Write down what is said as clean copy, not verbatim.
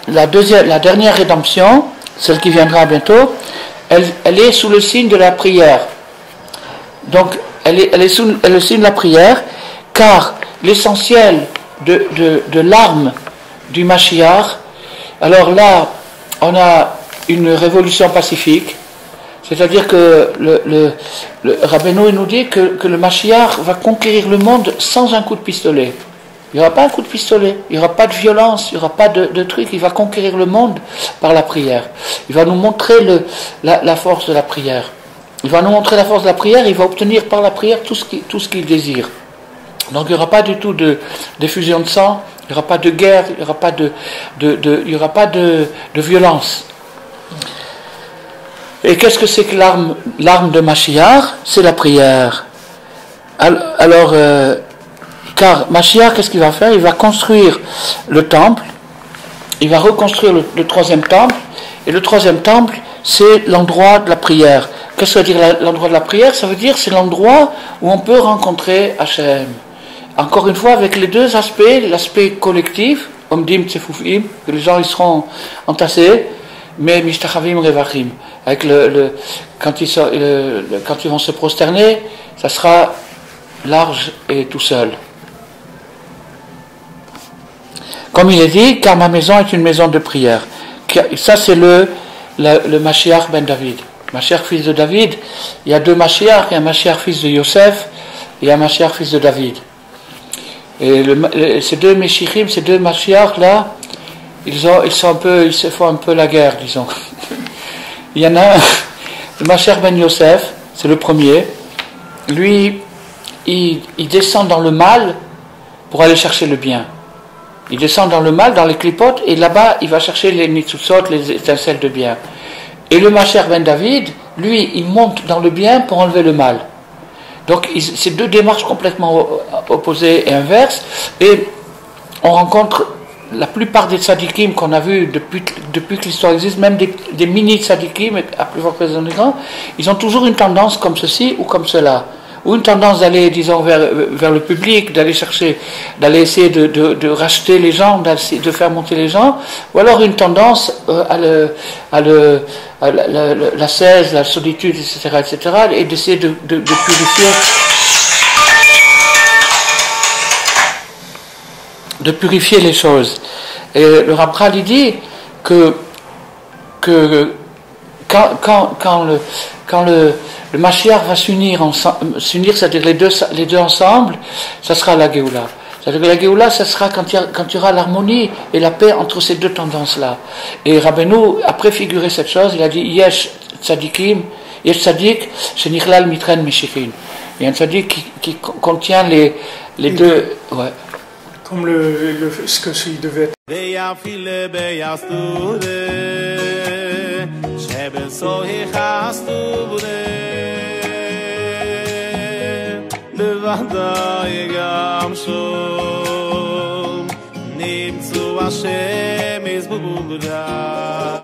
la dernière rédemption, celle qui viendra bientôt, elle est sous le signe de la prière. Donc, elle est sous le signe de la prière, car l'essentiel de l'arme du Mashiach, alors là, on a une révolution pacifique, c'est-à-dire que le Rabbeinu nous dit que le Mashiach va conquérir le monde sans un coup de pistolet. Il n'y aura pas un coup de pistolet, il n'y aura pas de violence, il n'y aura pas de truc, il va conquérir le monde par la prière. Il va nous montrer la force de la prière. Il va nous montrer la force de la prière, il va obtenir par la prière tout ce qu'il désire. Donc il n'y aura pas du tout d'effusion de sang, il n'y aura pas de guerre, il n'y aura pas il y aura pas de violence. Et qu'est-ce que c'est que l'arme de Mashiach? C'est la prière. Alors, car Mashiach, qu'est-ce qu'il va faire? Il va construire le temple, il va reconstruire le troisième temple, et le troisième temple, c'est l'endroit de la prière. Qu'est-ce que ça veut dire l'endroit de la prière? Ça veut dire c'est l'endroit où on peut rencontrer Hachem. Encore une fois, avec les deux aspects, l'aspect collectif, Omdim Tsefufim, que les gens ils seront entassés, mais Mishtachavim Revachim. Avec quand ils vont se prosterner, ça sera large et tout seul. Comme il est dit, car ma maison est une maison de prière. Ça c'est le Mashiach ben David. Mashiach fils de David, il y a deux Mashiach, il y a un Mashiach fils de Yosef, et il y a un Mashiach fils de David. Et ces deux Meshichim, ces deux Mashiach là, ils se font un peu la guerre, disons. Il y en a un, le Mashiach ben Yosef, c'est le premier. Lui, il descend dans le mal pour aller chercher le bien. Il descend dans le mal, dans les clipotes, et là-bas, il va chercher les nitzutzot, les étincelles de bien. Et le Mashiach ben David, lui, il monte dans le bien pour enlever le mal. Donc, c'est deux démarches complètement opposées et inverses. Et on rencontre la plupart des tzadikim qu'on a vus depuis que l'histoire existe, même des mini-tzadikim, à plus forte raison des grands, ils ont toujours une tendance comme ceci ou comme cela. Ou une tendance d'aller, disons, vers le public, d'aller d'aller essayer de racheter les gens, de faire monter les gens, ou alors une tendance la cèse, la solitude, etc., et d'essayer de purifier les choses. Et le Ramchal il dit que quand le Mashiach va s'unir, c'est-à-dire les deux ensemble, ça sera la Géoula. C'est-à-dire que la Géoula, ça sera quand il y aura l'harmonie et la paix entre ces deux tendances-là. Et Rabbeinu a préfiguré cette chose, il a dit Yesh tzadikim, Yesh tzadik, shenichlal mitren meshikin. Il y a un tzadik qui contient les deux. Ouais. Comme ce que il devait être. Levadai gam shom, nimtzu Hashem es bugudai.